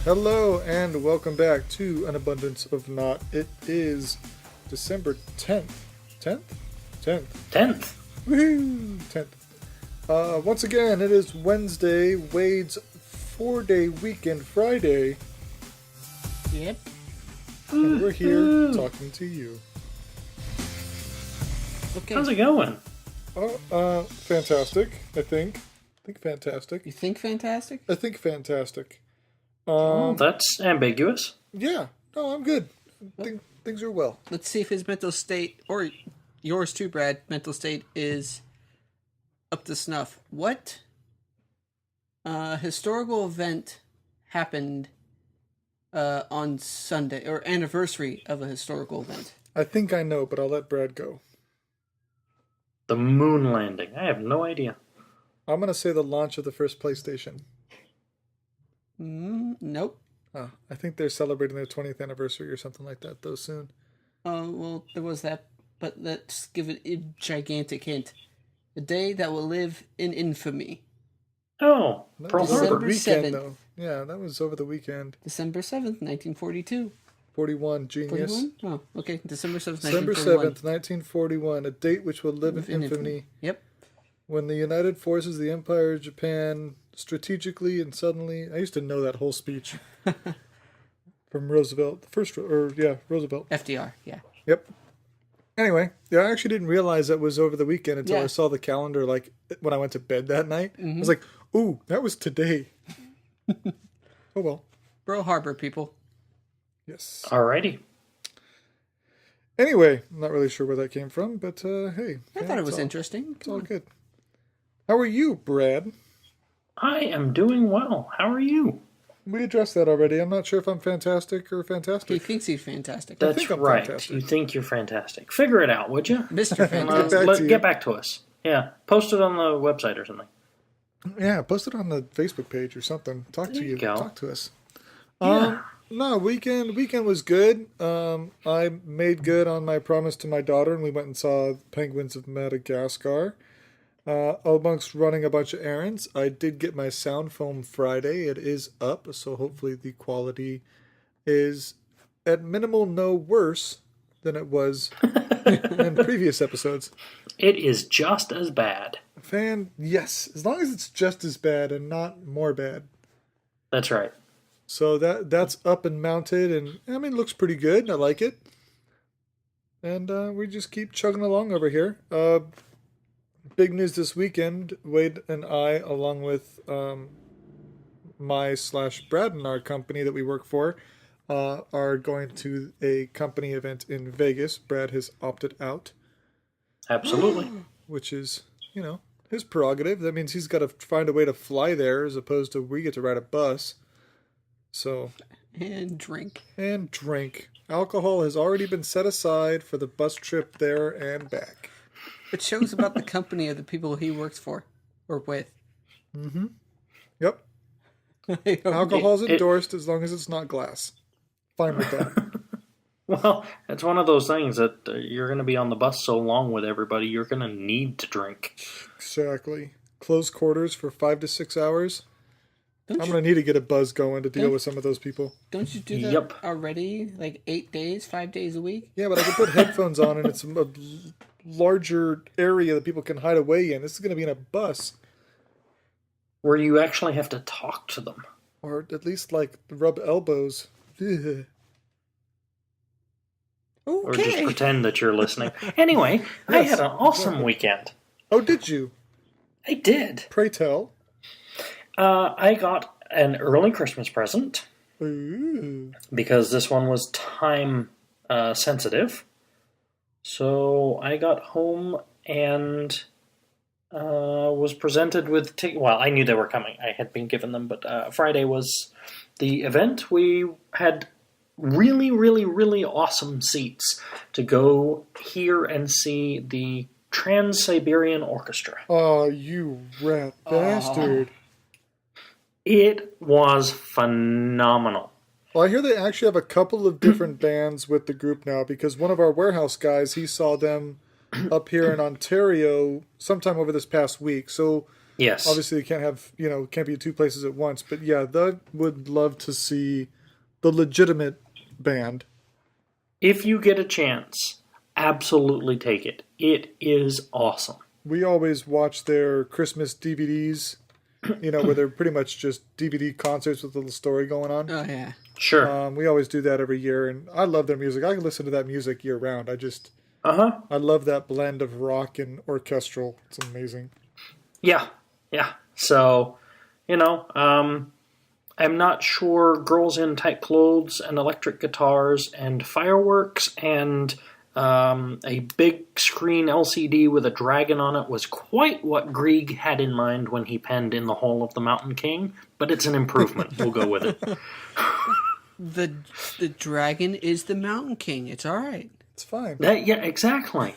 Hello and welcome back to An Abundance of Naught. It is December 10th. 10th? 10th. 10th. Woohoo! 10th. Once again, it is Wednesday, Wade's 4-day weekend Friday, Yep. and we're here talking to you. Okay. How's it going? Fantastic, I think. Fantastic. You think fantastic? I think fantastic. Oh, that's ambiguous. Yeah, no, I'm good. I think things are well. Let's see if his mental state, or yours too, Brad, mental state is up to snuff. What historical event happened on Sunday, or anniversary of a historical event? I think I know, but I'll let Brad go. The moon landing. I have no idea. I'm going to say the launch of the first PlayStation. Nope. I think they're celebrating their 20th anniversary or something like that, though, soon. Well, there was that, but let's give it a gigantic hint. A day that will live in infamy. Oh, That Pearl was over the Harbor. weekend, 7th. though. Yeah, that was over the weekend. December 7th, 1942. 41, genius. 41? Oh, okay. December 7th, December 1941. 7th, 1941, a date which will live in infamy. Yep. When the United Forces of the Empire of Japan strategically and suddenly... I used to know that whole speech from Roosevelt. Roosevelt. FDR, yeah. Yep. Anyway, yeah, I actually didn't realize that was over the weekend until Yeah. I saw the calendar, like, when I went to bed that night. I was like, ooh, that was today. Oh, well. Pearl Harbor, people. Yes. Alrighty. Anyway, I'm not really sure where that came from, but hey. I thought it was interesting. It's all good. How are you, Brad? I am doing well. How are you? We addressed that already. I'm not sure if I'm fantastic or He fantastic. thinks he's fantastic. That's think I'm right. fantastic. You think you're fantastic. Figure it out, would you? Mr. Get Fantastic. back to you. Get back to us. Yeah. Post it on the website or something. Yeah, post it on the Facebook page or something. Talk to There you. you go. Talk to us. Yeah. No, weekend was good. I made good on my promise to my daughter, and we went and saw Penguins of Madagascar. Amongst running a bunch of errands, I did get my sound foam Friday. It is up, so hopefully the quality is at minimal no worse than it was in previous episodes. It is just as bad. Yes, as long as it's just as bad and not more bad. That's right. So that's up and mounted, and I mean, looks pretty good. I like it. And we just keep chugging along over here. Big news this weekend. Wade and I, along with my/Brad and our company that we work for, are going to a company event in Vegas. Brad has opted out, Absolutely. which is, his prerogative. That means he's got to find a way to fly there as opposed to we get to ride a bus. So... And drink. And drink. Alcohol has already been set aside for the bus trip there and back. It shows about the company of the people he works for or with. Yep. Alcohol's endorsed as long as it's not glass. Fine with that. Well, it's one of those things that you're going to be on the bus so long with everybody, you're going to need to drink. Exactly. Close quarters for 5 to 6 hours. Don't I'm you, going to need to get a buzz going to deal with some of those people. don't you do that Yep. already? Like 8 days, 5 days a week? Yeah, but I can put headphones on and it's a larger area that people can hide away in. This is going to be in a bus. Where you actually have to talk to them. Or at least, like, rub elbows. Ugh. Or just Okay. pretend that you're listening. Anyway, I Yes, had an awesome exactly. weekend. Oh, did you? I did. Pray tell. I got an early Christmas present Ooh. because this one was time sensitive. So I got home and was presented with well, I knew they were coming. I had been given them, but Friday was the event. We had really, really, really awesome seats to go hear and see the Trans-Siberian Orchestra. Oh, you rat bastard. It was phenomenal. Well, I hear they actually have a couple of different bands with the group now because one of our warehouse guys, he saw them up here in Ontario sometime over this past week. So Yes. Obviously, you can't have, can't be two places at once. But yeah, that would love to see the legitimate band. If you get a chance, absolutely take it. It is awesome. We always watch their Christmas DVDs, where they're pretty much just DVD concerts with a little story going on. Oh yeah. Sure. We always do that every year, and I love their music. I can listen to that music year round. Uh-huh. I love that blend of rock and orchestral. It's amazing. Yeah. Yeah. So, I'm not sure girls in tight clothes and electric guitars and fireworks and a big screen LCD with a dragon on it was quite what Grieg had in mind when he penned In the Hall of the Mountain King, but it's an improvement. We'll go with it. The dragon is the Mountain King. It's all right. It's fine. Yeah, exactly.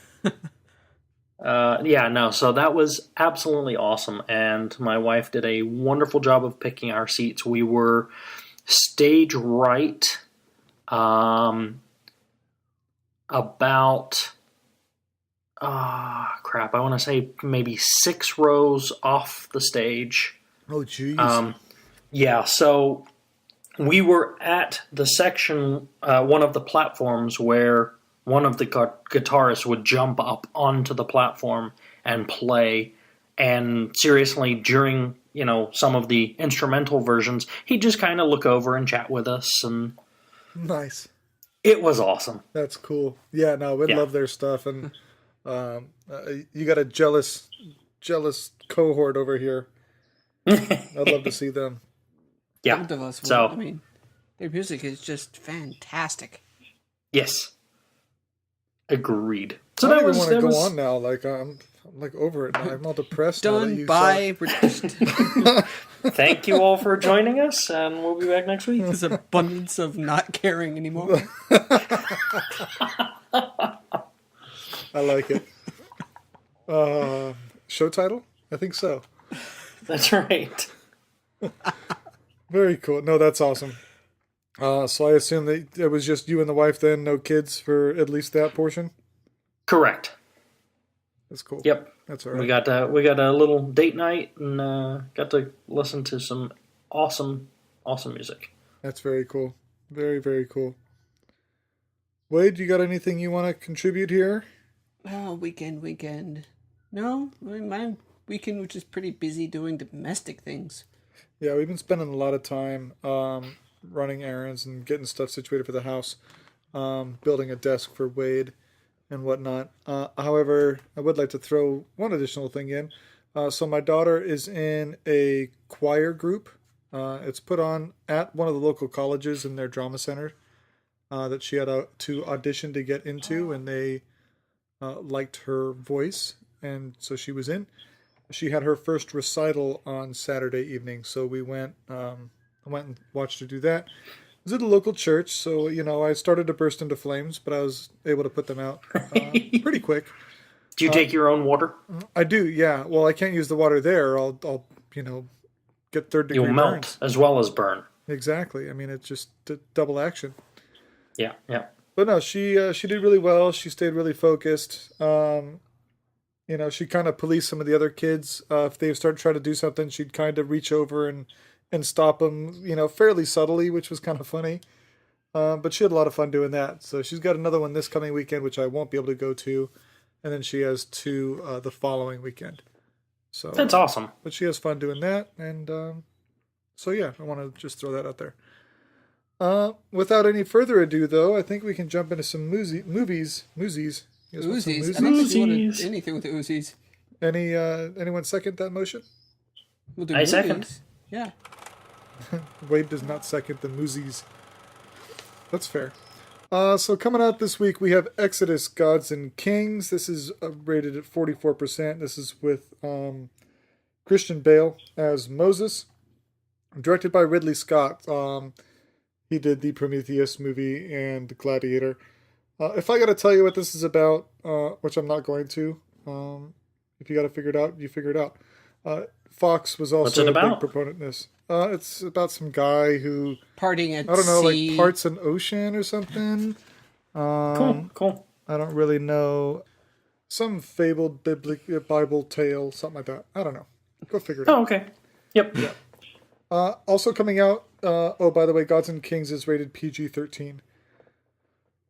So that was absolutely awesome, and my wife did a wonderful job of picking our seats. We were stage right, about, I want to say maybe 6 rows off the stage. Oh, jeez. So we were at the section, one of the platforms where one of the guitarists would jump up onto the platform and play. And seriously, during, some of the instrumental versions, he'd just kind of look over and chat with us. And Nice. it was awesome. That's cool. Yeah, no, we love their stuff. And you got a jealous cohort over here. I'd love to see them. Yeah. Both of us would. So, I mean, their music is just fantastic. yes. Agreed. So I that don't even was, want to that go was on now. Like I'm like over it now. I'm all depressed. now that Done you by. thank you all for joining us, and we'll be back next week. This abundance of not caring anymore. I like it. Show title? I think so. That's right. Very cool. No, that's awesome. So I assume that it was just you and the wife then, no kids for at least that portion? Correct. That's cool. Yep. That's all right. We got a little date night and got to listen to some awesome music. That's very cool. Very, very cool. Wade, you got anything you want to contribute here? Oh, weekend. No, I mean, my weekend was just pretty busy doing domestic things. Yeah, we've been spending a lot of time running errands and getting stuff situated for the house, building a desk for Wade and whatnot. However, I would like to throw one additional thing in. So my daughter is in a choir group. It's put on at one of the local colleges in their drama center that she had to audition to get into, and they liked her voice, and so she was in. She had her first recital on Saturday evening, so we went. I went and watched her do that. It was at a local church, so I started to burst into flames, but I was able to put them out pretty quick. Do you take your own water? I do, yeah. Well, I can't use the water there. I'll get third degree You'll melt burns. as well as burn. Exactly. I mean, it's just double action. Yeah. But no, she did really well. She stayed really focused. She kind of policed some of the other kids. If they start trying to do something, she'd kind of reach over and stop them, fairly subtly, which was kind of funny. But she had a lot of fun doing that. So she's got another one this coming weekend, which I won't be able to go to. And then she has 2 the following weekend. So That's awesome. But she has fun doing that. And so, yeah, I want to just throw that out there. Without any further ado, though, I think we can jump into some movies. Uzis. You guys want some Uzis. I don't think you Uzis. wanted anything with the Uzis. Anyone second that motion? We'll do I second. movies. Yeah. Wade does not second the movies. That's fair. So coming out this week, we have Exodus, Gods and Kings. This is rated at 44%. This is with Christian Bale as Moses. Directed by Ridley Scott. He did the Prometheus movie and Gladiator. If I got to tell you what this is about, which I'm not going to, if you got to figure it out, you figure it out. Fox was also a big proponent in this. It's about some guy who Parting at I don't know, sea. like parts an ocean or something. Cool. I don't really know. Some fabled Bible tale, something like that. I don't know. Go figure it out. Oh, okay. Yep. Also coming out, oh, by the way, Gods and Kings is rated PG-13.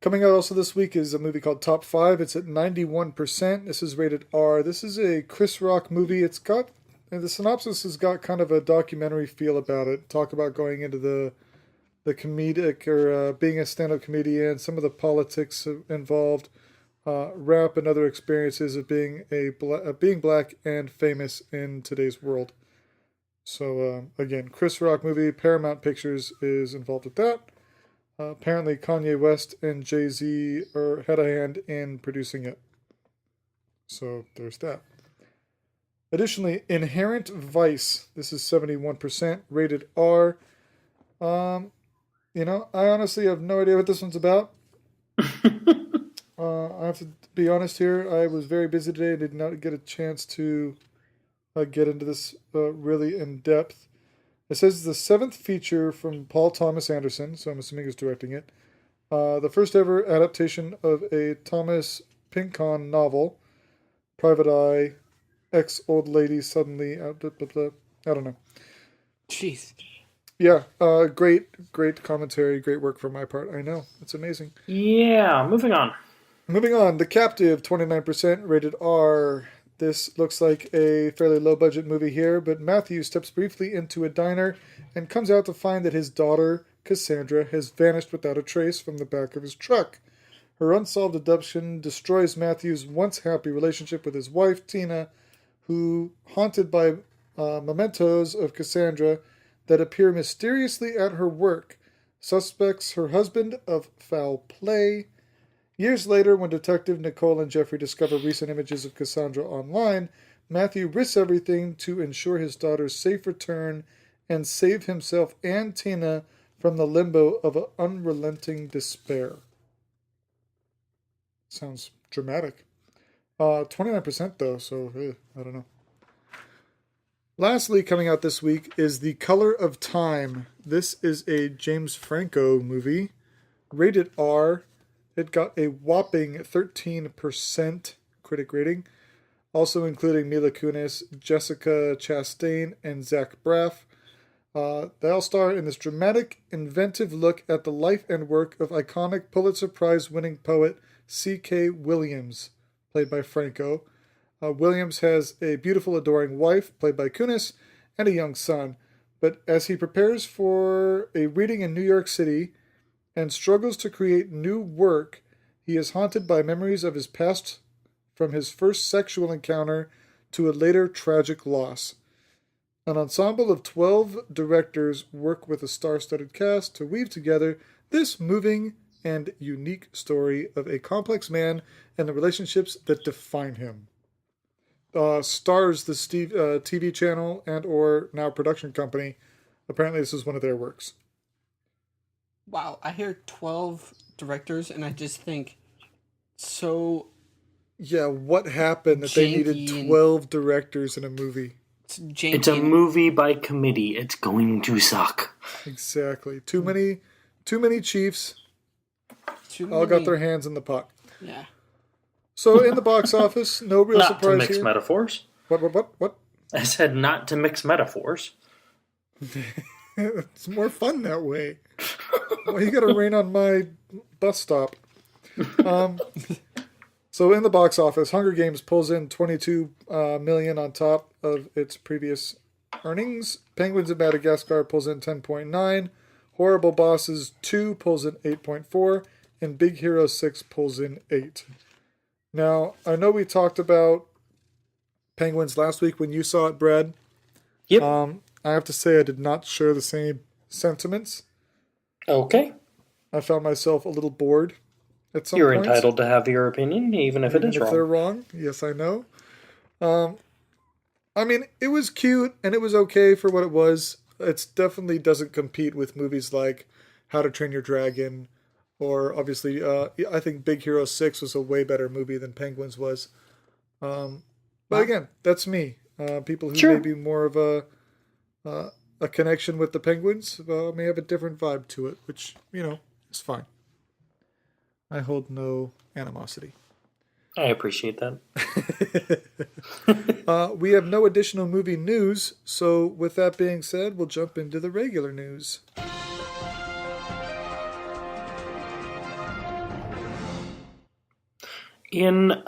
Coming out also this week is a movie called Top 5. It's at 91%. This is rated R. This is a Chris Rock movie. And the synopsis has got kind of a documentary feel about it. Talk about going into the comedic or being a stand-up comedian, some of the politics involved, rap and other experiences of being being black and famous in today's world. So again, Chris Rock movie. Paramount Pictures is involved with that. Apparently, Kanye West and Jay-Z had a hand in producing it. So there's that. Additionally, Inherent Vice. This is 71%, rated R. I honestly have no idea what this one's about. I have to be honest here. I was very busy today. I did not get a chance to get into this really in depth. It says the 7th feature from Paul Thomas Anderson, so I'm assuming he's directing it. The first ever adaptation of a Thomas Pynchon novel. Private Eye, ex-old lady suddenly... I don't know. Jeez. Yeah, great commentary, great work from my part. I know, it's amazing. Yeah, moving on. Moving on, The Captive, 29%, rated R. This looks like a fairly low-budget movie here, but Matthew steps briefly into a diner and comes out to find that his daughter, Cassandra, has vanished without a trace from the back of his truck. Her unsolved abduction destroys Matthew's once happy relationship with his wife, Tina, who, haunted by mementos of Cassandra that appear mysteriously at her work, suspects her husband of foul play. Years later, when Detective Nicole and Jeffrey discover recent images of Cassandra online, Matthew risks everything to ensure his daughter's safe return and save himself and Tina from the limbo of unrelenting despair. Sounds dramatic. 29% though, so I don't know. Lastly, coming out this week is The Color of Time. This is a James Franco movie, rated R. It got a whopping 13% critic rating, also including Mila Kunis, Jessica Chastain, and Zach Braff. They all star in this dramatic, inventive look at the life and work of iconic Pulitzer Prize-winning poet C.K. Williams, played by Franco. Williams has a beautiful, adoring wife, played by Kunis, and a young son. But as he prepares for a reading in New York City and struggles to create new work, he is haunted by memories of his past, from his first sexual encounter to a later tragic loss. An ensemble of 12 directors work with a star-studded cast to weave together this moving and unique story of a complex man and the relationships that define him. Stars the TV channel and or now production company. Apparently this is one of their works. Wow, I hear 12 directors and I just think so... Yeah, what happened that they needed 12 directors in a movie? It's a movie by committee. It's going to suck. Exactly. Too many chiefs. All got their hands in the pot. Yeah. So in the box office, no real Not surprise to mix here. metaphors. What? I said not to mix metaphors. It's more fun that way. Well, you got to rain on my bus stop. So in the box office, Hunger Games pulls in $22 million on top of its previous earnings. Penguins of Madagascar pulls in 10.9. Horrible Bosses 2 pulls in 8.4. And Big Hero 6 pulls in 8. Now, I know we talked about Penguins last week when you saw it, Brad. Yep. I have to say I did not share the same sentiments. Okay. I found myself a little bored at some You're points. entitled to have your opinion, even if it is wrong. They're wrong. Yes, I know. I mean, it was cute and it was okay for what it was. It definitely doesn't compete with movies like How to Train Your Dragon, or obviously, I think Big Hero 6 was a way better movie than Penguins was. But again, that's me. People who may be more of a connection with the Penguins may have a different vibe to it, which, is fine. I hold no animosity. I appreciate that. We have no additional movie news, so with that being said, we'll jump into the regular news. In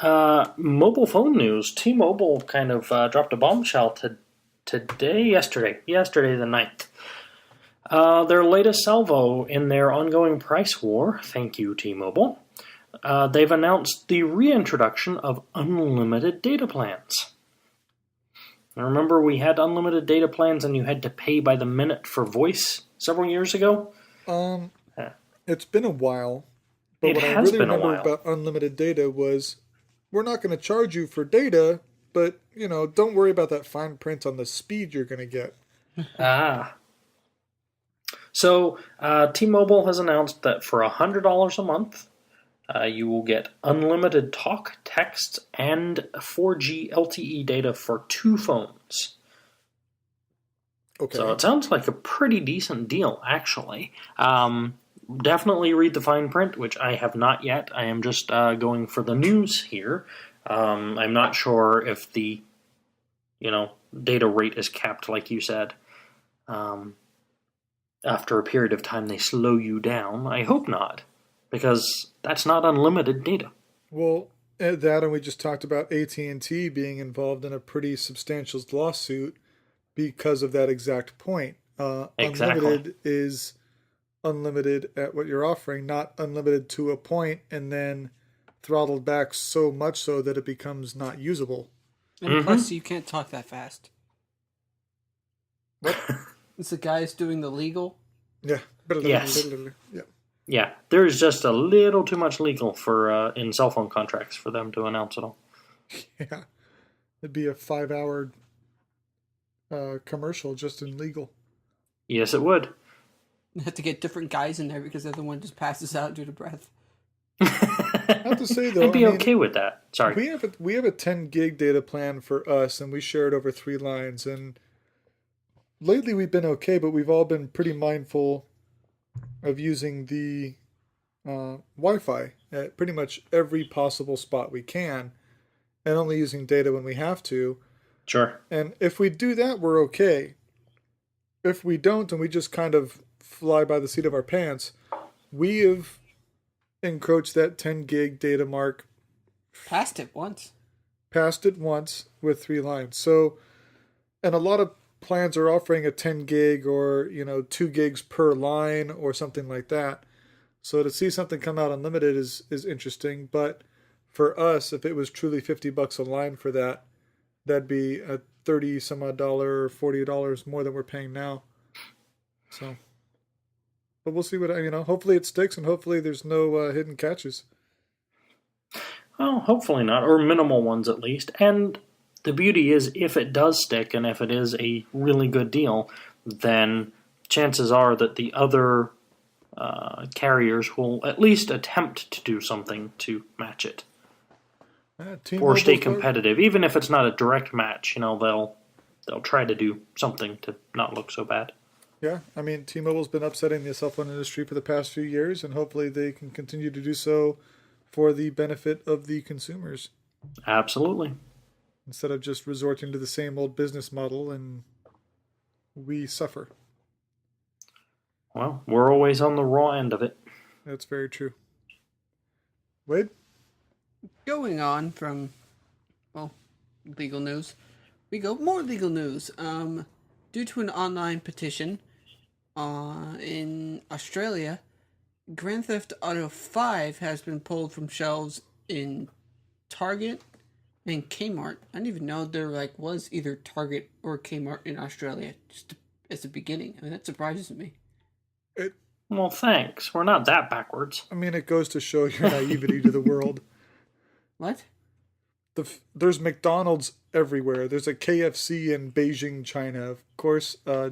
mobile phone news, T-Mobile kind of dropped a bombshell yesterday the 9th. Their latest salvo in their ongoing price war, thank you T-Mobile, they've announced the reintroduction of unlimited data plans. Now, remember we had unlimited data plans and you had to pay by the minute for voice several years ago? It's been a while, but what I really remember about unlimited data was we're not going to charge you for data, but, don't worry about that fine print on the speed you're going to get. So, T-Mobile has announced that for $100 a month, you will get unlimited talk, text, and 4G LTE data for 2 phones. Okay. So it sounds like a pretty decent deal, actually. Definitely read the fine print, which I have not yet. I am just going for the news here. I'm not sure if the, data rate is capped, like you said. After a period of time, they slow you down. I hope not, because that's not unlimited data. Well, that and we just talked about AT&T being involved in a pretty substantial lawsuit because of that exact point. Exactly. Unlimited is unlimited at what you're offering, not unlimited to a point and then throttled back so much so that it becomes not usable. And plus, you can't talk that fast. What? It's the guys doing the legal. Yeah. Yes. Yeah. Yeah, there's just a little too much legal for in cell phone contracts for them to announce it all. Yeah. It'd be a 5-hour commercial just in legal. Yes, it would. You have to get different guys in there because the other one just passes out due to breath. I have to say, though, I'd be okay with that. Sorry. We have a 10 gig data plan for us, and we share it over 3 lines. And lately we've been okay, but we've all been pretty mindful of using the Wi-Fi at pretty much every possible spot we can, and only using data when we have to. Sure. And if we do that, we're okay. If we don't, and we just kind of fly by the seat of our pants, we have encroached that 10 gig data mark. Passed it once with 3 lines. So, and a lot of plans are offering a 10 gig or 2 gigs per line or something like that. So to see something come out unlimited is interesting. But for us, if it was truly $50 a line for that, that'd be a $30 some odd or $40 more than we're paying now. So, but we'll see what hopefully it sticks, and hopefully there's no hidden catches. Well, hopefully not, or minimal ones at least. And the beauty is, if it does stick and if it is a really good deal, then chances are that the other carriers will at least attempt to do something to match it. Or stay competitive. Even if it's not a direct match, they'll try to do something to not look so bad. Yeah, I mean, T-Mobile's been upsetting the cell phone industry for the past few years, and hopefully they can continue to do so for the benefit of the consumers. Absolutely. Instead of just resorting to the same old business model, and we suffer. Well, we're always on the raw end of it. That's very true. Wade? Going on from, legal news, we go more legal news. Due to an online petition in Australia, Grand Theft Auto 5 has been pulled from shelves in Target and Kmart. I didn't even know there was either Target or Kmart in Australia just as a beginning. I mean, that surprises me. Well, thanks. We're not that backwards. I mean, it goes to show your naivety to the world. What? There's McDonald's everywhere. There's a KFC in Beijing, China. Of course, a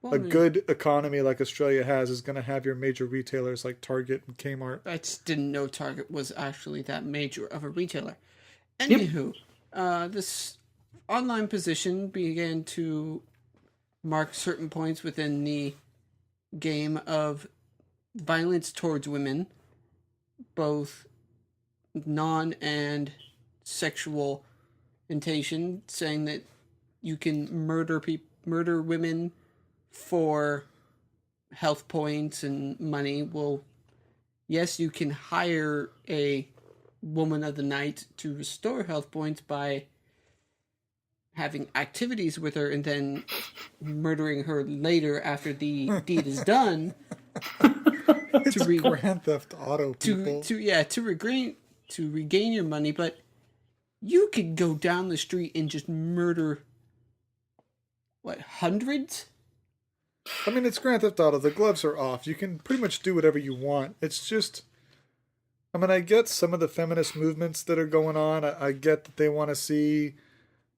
good economy like Australia has is going to have your major retailers like Target and Kmart. I just didn't know Target was actually that major of a retailer. Anywho, this online position began to mark certain points within the game of violence towards women, both non and sexual intention, saying that you can murder women for health points and money. Well, yes, you can hire a woman of the night to restore health points by having activities with her and then murdering her later after the deed is done. It's Grand Theft Auto, people. To regain your money, but you could go down the street and just murder hundreds? I mean, it's Grand Theft Auto. The gloves are off. You can pretty much do whatever you want. It's just, I mean, I get some of the feminist movements that are going on. I get that they want to see,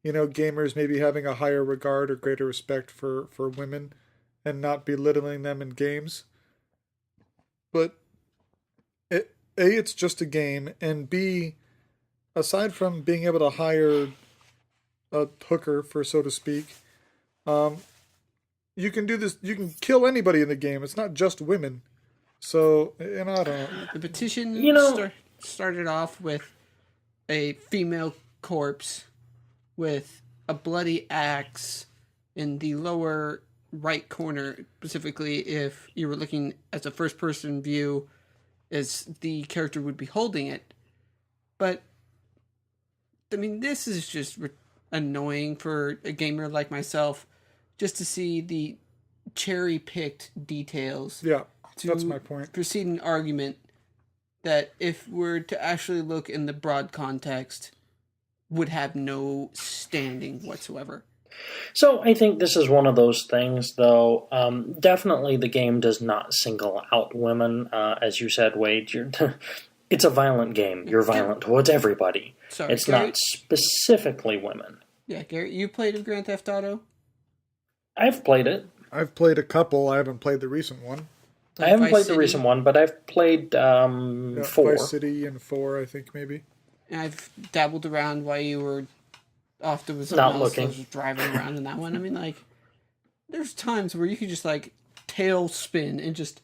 gamers maybe having a higher regard or greater respect for women and not belittling them in games. But it's just a game, and B, aside from being able to hire a hooker, for so to speak, you can do this. You can kill anybody in the game. It's not just women. So, I don't know. The petition started off with a female corpse with a bloody axe in the lower right corner, specifically if you were looking as a first-person view, as the character would be holding it. But, I mean, this is just annoying for a gamer like myself, just to see the cherry-picked details. Yeah, that's my point. Proceed an argument that, if we're to actually look in the broad context, would have no standing whatsoever. So I think this is one of those things, though. Definitely the game does not single out women. As you said, Wade, it's a violent game. You're violent towards everybody. Sorry, it's Gary, not specifically women. Yeah, Gary, you played a Grand Theft Auto? I've played it. I've played a couple. I haven't played the recent one. I haven't played the recent one, but I've played 4. Vice City and 4, I think, maybe. And I've dabbled around while you were off to was not looking. I was driving around in that one. I mean, there's times where you could just tail spin and just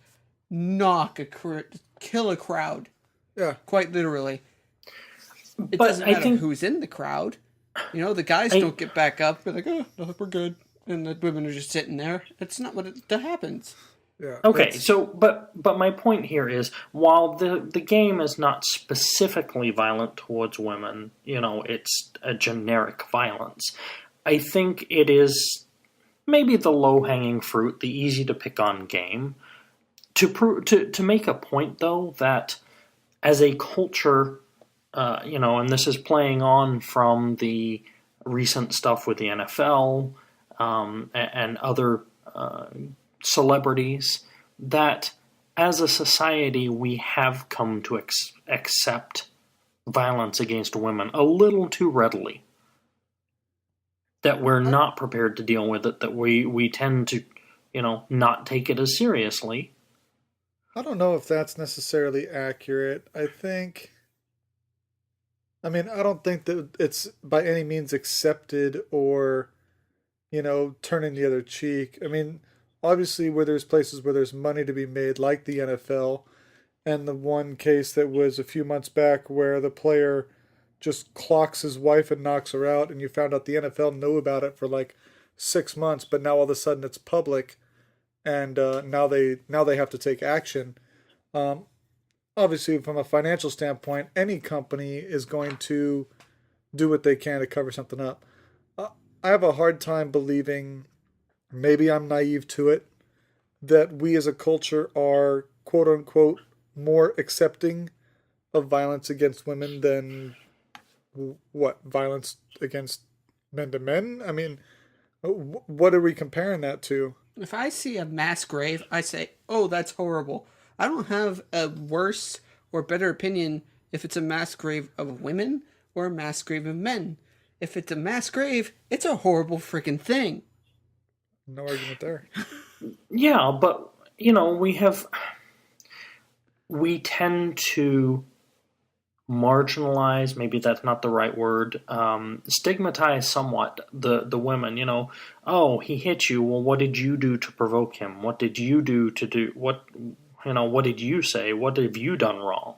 kill a crowd. Yeah, quite literally. It doesn't matter who's in the crowd. The guys don't get back up. They're like, oh, no, we're good, and the women are just sitting there. That's not that happens. Yeah. Okay, so but my point here is, while the game is not specifically violent towards women, it's a generic violence. I think it is maybe the low-hanging fruit, the easy-to-pick-on game, to make a point, though, that as a culture, and this is playing on from the recent stuff with the NFL and other celebrities, that as a society we have come to accept violence against women a little too readily. That we're not prepared to deal with it, that we tend to, not take it as seriously. I don't know if that's necessarily accurate. I don't think that it's by any means accepted or, turning the other cheek. I mean, obviously where there's places where there's money to be made, like the NFL, and the one case that was a few months back where the player just clocks his wife and knocks her out, and you found out the NFL knew about it for 6 months, but now all of a sudden it's public, and now they have to take action. Obviously, from a financial standpoint, any company is going to do what they can to cover something up. I have a hard time believing, maybe I'm naive to it, that we as a culture are, quote unquote, more accepting of violence against women than violence against men to men? I mean, what are we comparing that to? If I see a mass grave, I say, oh, that's horrible. I don't have a worse or better opinion if it's a mass grave of women or a mass grave of men. If it's a mass grave, it's a horrible freaking thing. No argument there. Yeah, but, we tend to marginalize, maybe that's not the right word, stigmatize somewhat the women, oh, he hit you, well, what did you do to provoke him? What did you do what did you say? What have you done wrong?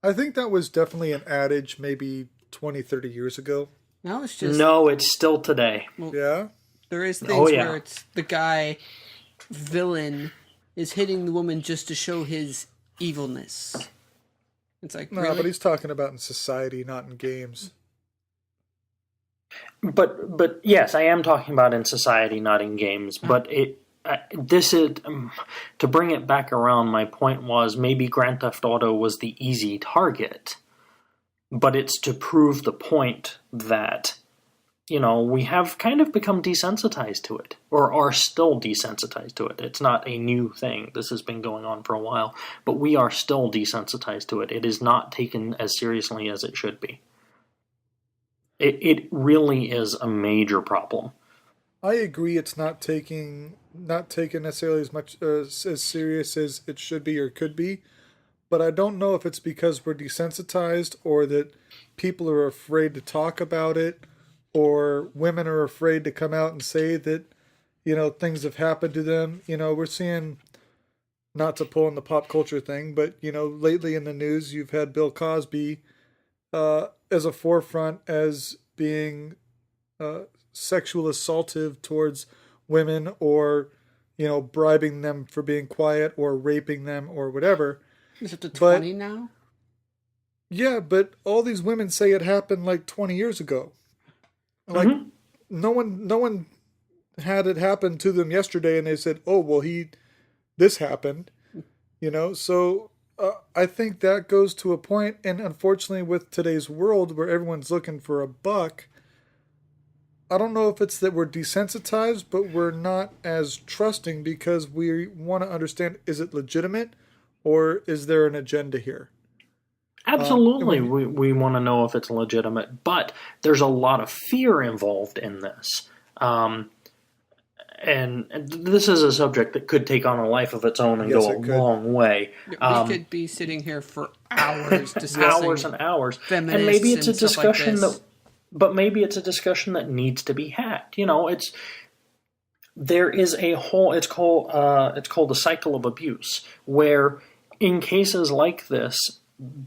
I think that was definitely an adage maybe 20, 30 years ago. Now it's just No, it's still today. well, Yeah? there is Oh, things yeah. where it's the guy villain is hitting the woman just to show his evilness. It's like No, really? but he's talking about in society, not in games. But yes, I am talking about in society, not in games. But this is to bring it back around. My point was maybe Grand Theft Auto was the easy target, but it's to prove the point that we have kind of become desensitized to it, or are still desensitized to it. It's not a new thing. This has been going on for a while, but we are still desensitized to it. It is not taken as seriously as it should be. It really is a major problem. I agree it's not taken necessarily as much as serious as it should be or could be, but I don't know if it's because we're desensitized or that people are afraid to talk about it or women are afraid to come out and say that things have happened to them. We're seeing, not to pull in the pop culture thing, but lately in the news you've had Bill Cosby as a forefront as being sexual assaultive towards women, or bribing them for being quiet, or raping them, or whatever. Is it to 20 now? Yeah, but all these women say it happened like 20 years ago. Like no one had it happen to them yesterday, and they said, "Oh, well, this happened," So I think that goes to a point, and unfortunately, with today's world where everyone's looking for a buck, I don't know if it's that we're desensitized, but we're not as trusting because we want to understand: is it legitimate, or is there an agenda here? Absolutely, we want to know if it's legitimate, but there's a lot of fear involved in this. And this is a subject that could take on a life of its own and go a long way. We could be sitting here for hours discussing hours and hours. Feminists and maybe it's a discussion like but maybe it's a discussion that needs to be had. There is a whole. It's called the cycle of abuse, where in cases like this,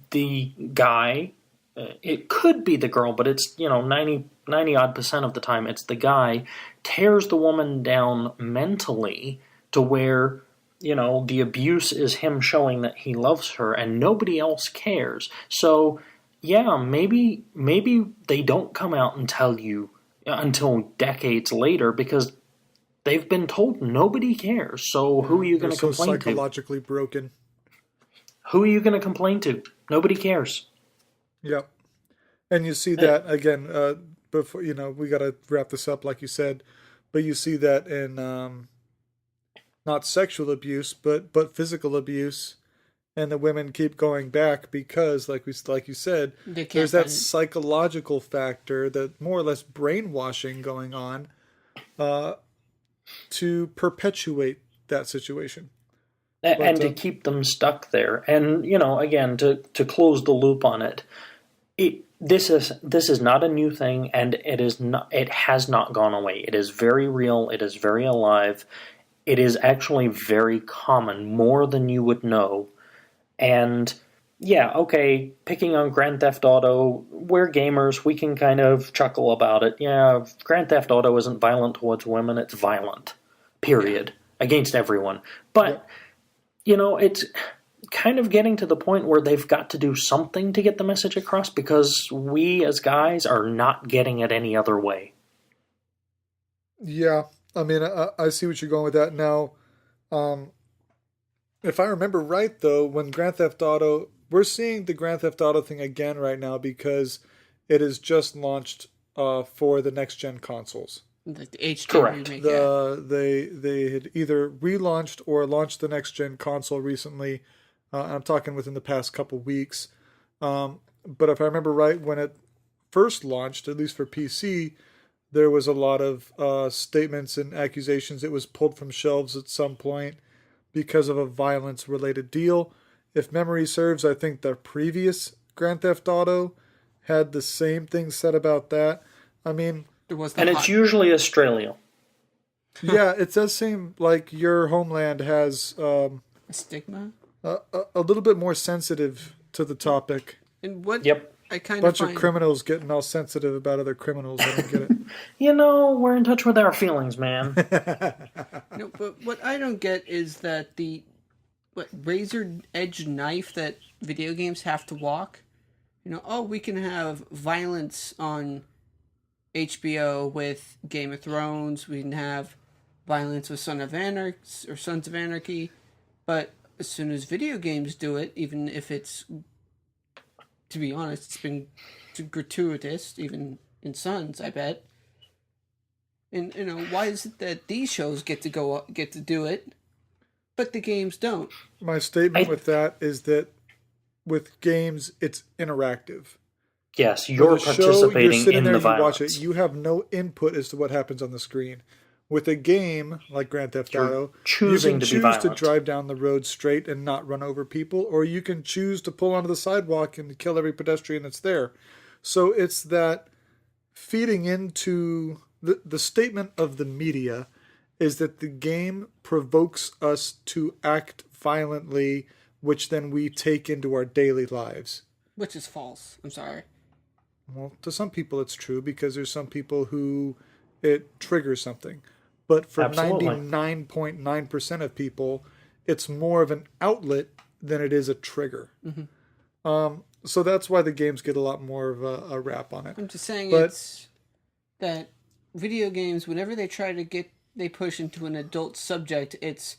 the guy, it could be the girl, but it's 90 odd % of the time it's the guy, tears the woman down mentally to where the abuse is him showing that he loves her and nobody else cares. So yeah, maybe they don't come out and tell you until decades later because they've been told nobody cares. So who are you going to complain to? Psychologically broken. Who are you going to complain to? Nobody cares. Yep. And you see that again, before we got to wrap this up, like you said, but you see that in not sexual abuse, but physical abuse, and the women keep going back because, like you said, there's that psychological factor, that more or less brainwashing going on, to perpetuate that situation. And to keep them stuck there. And, again, to close the loop on it, this is not a new thing, and it has not gone away. It is very real. It is very alive. It is actually very common, more than you would know. And, yeah, okay, picking on Grand Theft Auto, we're gamers. We can kind of chuckle about it. Yeah, Grand Theft Auto isn't violent towards women. It's violent, period, against everyone. But... it's kind of getting to the point where they've got to do something to get the message across because we as guys are not getting it any other way. Yeah, I mean, I see what you're going with that. Now, if I remember right, though, when Grand Theft Auto, we're seeing the Grand Theft Auto thing again right now because it is just launched for the next-gen consoles. The HD Correct. remake, They had either relaunched or launched the next gen console recently. I'm talking within the past couple weeks. But if I remember right, when it first launched, at least for PC, there was a lot of statements and accusations it was pulled from shelves at some point because of a violence-related deal. If memory serves, I think the previous Grand Theft Auto had the same thing said about that. I mean... it's usually Australia. Yeah, it does seem like your homeland has a stigma, a little bit more sensitive to the topic. And what Yep. I kind Bunch of of criminals getting all sensitive about other criminals. I don't get it. We're in touch with our feelings, man. No, but what I don't get is that the razor edge knife that video games have to walk. We can have violence on HBO with Game of Thrones. We can have violence with Sons of Anarchy. But as soon as video games do it, even if it's, to be honest, it's been gratuitous, even in Sons, I bet. And why is it that these shows get to do it, but the games don't? My statement with that is that with games, it's interactive. Yes, you're participating in the violence. You watch it. You have no input as to what happens on the screen. With a game like Grand Theft Auto, you can choose to drive down the road straight and not run over people, or you can choose to pull onto the sidewalk and kill every pedestrian that's there. So it's that feeding into the statement of the media is that the game provokes us to act violently, which then we take into our daily lives. Which is false. I'm sorry. Well, to some people it's true because there's some people who it triggers something. But for 99.9% of people, it's more of an outlet than it is a trigger. Mm-hmm. So that's why the games get a lot more of a rap on it. I'm just saying it's that video games, whenever they push into an adult subject, it's,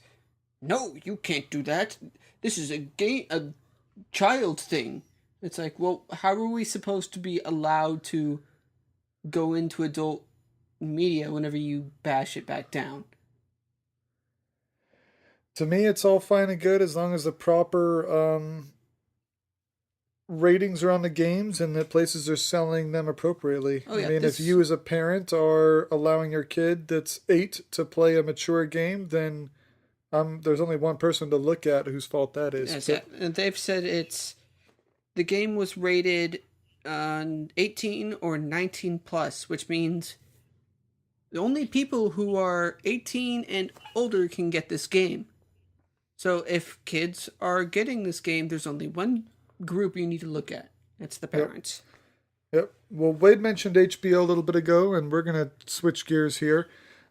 no, you can't do that. This is a child thing. It's like, well, how are we supposed to be allowed to go into adult media whenever you bash it back down? To me, it's all fine and good as long as the proper ratings are on the games and that places are selling them appropriately. Oh, yeah, if you as a parent are allowing your kid that's 8 to play a mature game, then there's only one person to look at whose fault that is. Yes, and they've said the game was rated 18 or 19 plus, which means only people who are 18 and older can get this game. So if kids are getting this game, there's only one group you need to look at. It's the parents. Yep. Well, Wade mentioned HBO a little bit ago, and we're going to switch gears here.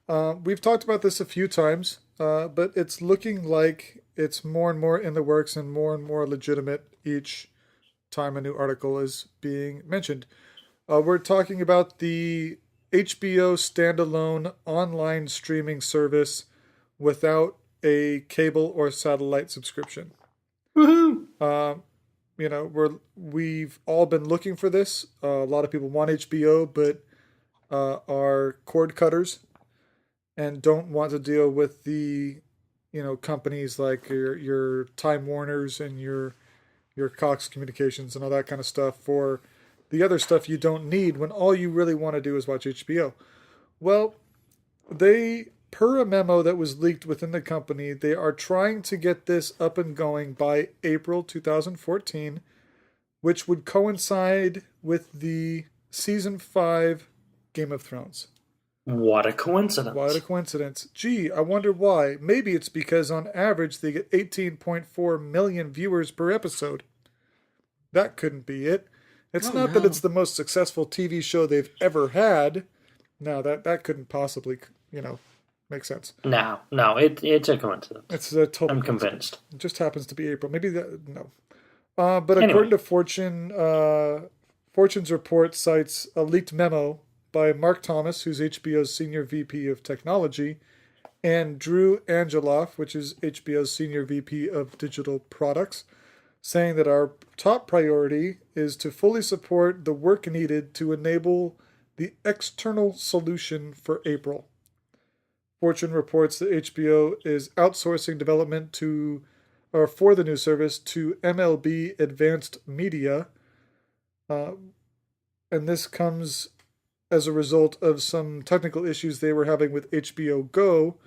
We've talked about this a few times, but it's looking like it's more and more in the works and more legitimate each time a new article is being mentioned. We're talking about the HBO standalone online streaming service without a cable or satellite subscription. Woohoo! We've all been looking for this. A lot of people want HBO, but are cord cutters and don't want to deal with the, companies like your Time Warners and your Cox Communications and all that kind of stuff for the other stuff you don't need when all you really want to do is watch HBO. Well, per a memo that was leaked within the company, they are trying to get this up and going by April 2014, which would coincide with the Season 5 Game of Thrones. What a coincidence. Gee, I wonder why. Maybe it's because on average they get 18.4 million viewers per episode. That couldn't be it. It's that it's the most successful TV show they've ever had. No, that couldn't possibly, make sense. No, it's a coincidence. It's a total I'm convinced. It just happens to be April. Maybe no. But according to Fortune, Fortune's report cites a leaked memo by Mark Thomas, who's HBO's Senior VP of Technology, and Drew Angeloff, which is HBO's Senior VP of Digital Products, saying that our top priority is to fully support the work needed to enable the external solution for April. Fortune reports that HBO is outsourcing development for the new service to MLB Advanced Media, and this comes as a result of some technical issues they were having with HBO Go,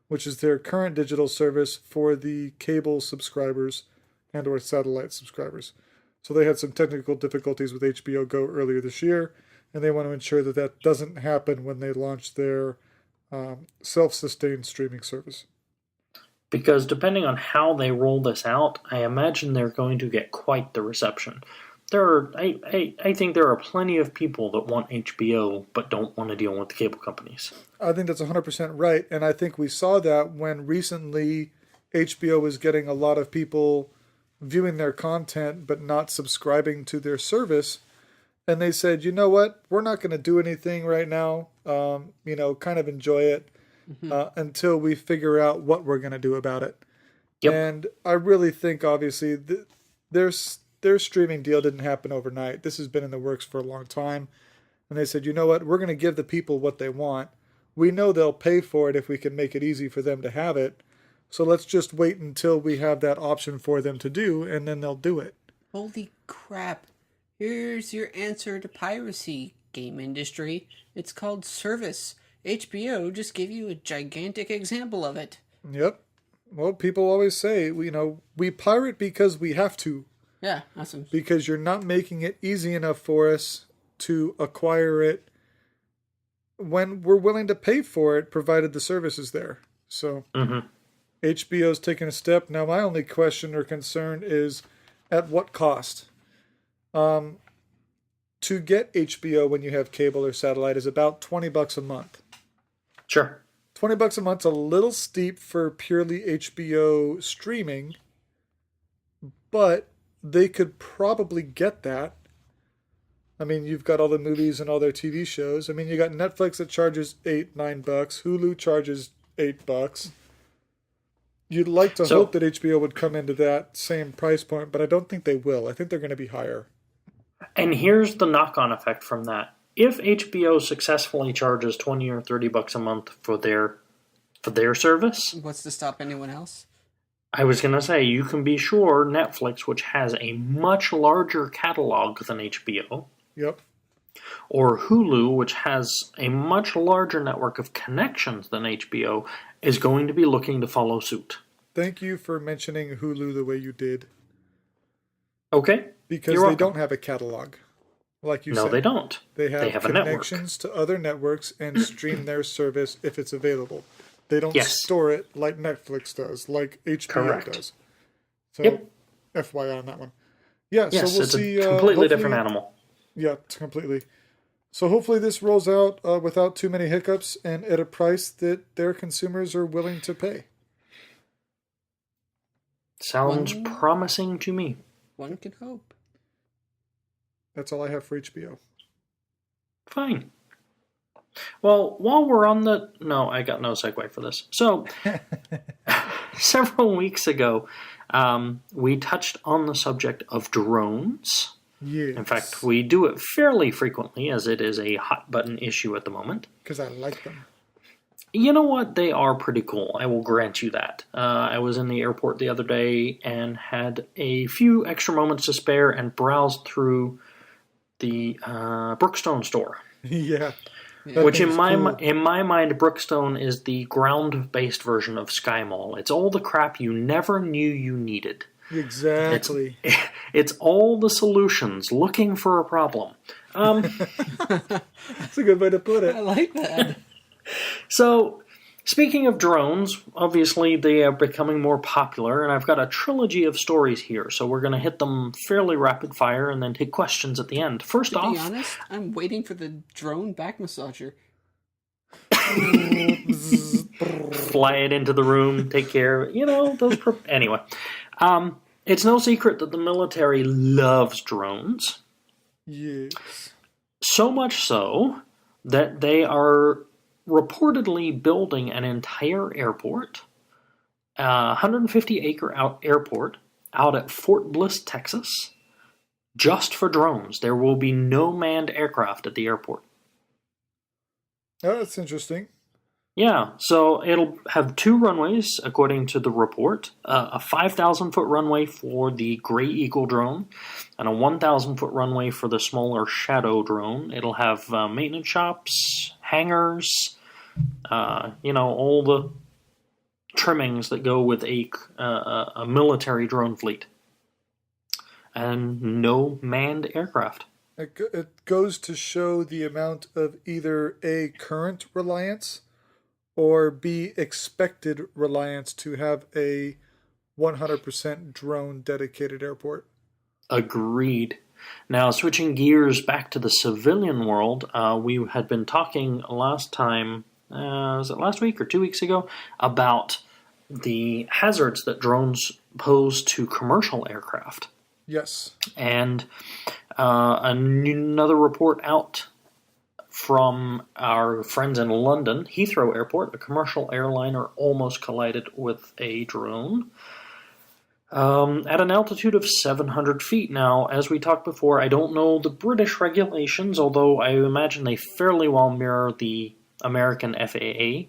which is their current digital service for the cable subscribers and or satellite subscribers. So they had some technical difficulties with HBO Go earlier this year, and they want to ensure that doesn't happen when they launch their self-sustained streaming service. Because depending on how they roll this out, I imagine they're going to get quite the reception. I think there are plenty of people that want HBO but don't want to deal with the cable companies. I think that's 100% right. And I think we saw that when recently HBO was getting a lot of people viewing their content but not subscribing to their service. And they said, you know what? We're not going to do anything right now. Kind of enjoy it until we figure out what we're going to do about it. Yep. And I really think, obviously, their streaming deal didn't happen overnight. This has been in the works for a long time. And they said, you know what? We're going to give the people what they want. We know they'll pay for it if we can make it easy for them to have it. So let's just wait until we have that option for them to do, and then they'll do it. Holy crap. Here's your answer to piracy, game industry. It's called service. HBO just gave you a gigantic example of it. Yep. Well, people always say, we pirate because we have to. Yeah, awesome. Because you're not making it easy enough for us to acquire it when we're willing to pay for it, provided the service is there. So HBO's taking a step. Now, my only question or concern is at what cost? To get HBO when you have cable or satellite is about $20 a month. Sure. $20 a month's a little steep for purely HBO streaming, but they could probably get that. I mean, you've got all the movies and all their TV shows. I mean, you got Netflix that charges $8-9. Hulu charges $8. You'd like to hope that HBO would come into that same price point, but I don't think they will. I think they're going to be higher. And here's the knock-on effect from that. If HBO successfully charges $20 or $30 a month for their service, what's to stop anyone else? I was going to say, you can be sure Netflix, which has a much larger catalog than HBO, yep, or Hulu, which has a much larger network of connections than HBO, is going to be looking to follow suit. Thank you for mentioning Hulu the way you did. Okay. Because they don't have a catalog, like you said. No, they don't. They have connections a network to other networks and stream their service if it's available. They don't store it like Netflix does, like HBO does. So, FYI on that one. Yeah, yes, so we'll it's see. A completely different animal. Yeah, completely. So hopefully this rolls out without too many hiccups and at a price that their consumers are willing to pay. Sounds promising to me. One can hope. That's all I have for HBO. Fine. Well, while we're on the... No, I got no segue for this. So, several weeks ago, we touched on the subject of drones. Yes. In fact, we do it fairly frequently, as it is a hot-button issue at the moment. Because I like them. You know what? They are pretty cool. I will grant you that. I was in the airport the other day and had a few extra moments to spare and browsed through the Brookstone store. Yeah. Which in my mind, Brookstone is the ground-based version of Sky Mall. It's all the crap you never knew you needed. Exactly. It's all the solutions looking for a problem. That's a good way to put it. I like that. So, speaking of drones, obviously they are becoming more popular, and I've got a trilogy of stories here, so we're going to hit them fairly rapid fire and then take questions at the end. First off... To be honest, I'm waiting for the drone back massager. Fly it into the room, take care of it. Those... Anyway. It's no secret that the military loves drones. Yes. So much so that they are reportedly building an entire airport, 150-acre airport, out at Fort Bliss, Texas, just for drones. There will be no manned aircraft at the airport. Oh, that's interesting. Yeah, so it'll have 2 runways, according to the report. A 5,000-foot runway for the Gray Eagle drone, and a 1,000-foot runway for the smaller Shadow drone. It'll have maintenance shops, hangars, all the trimmings that go with a military drone fleet. And no manned aircraft. It goes to show the amount of either A, current reliance, or B, expected reliance to have a 100% drone dedicated airport. Agreed. Now, switching gears back to the civilian world, we had been talking last time, was it last week or 2 weeks ago, about the hazards that drones pose to commercial aircraft. Yes. And another report out from our friends in London, Heathrow Airport, a commercial airliner almost collided with a drone at an altitude of 700 feet. Now, as we talked before, I don't know the British regulations, although I imagine they fairly well mirror the American FAA.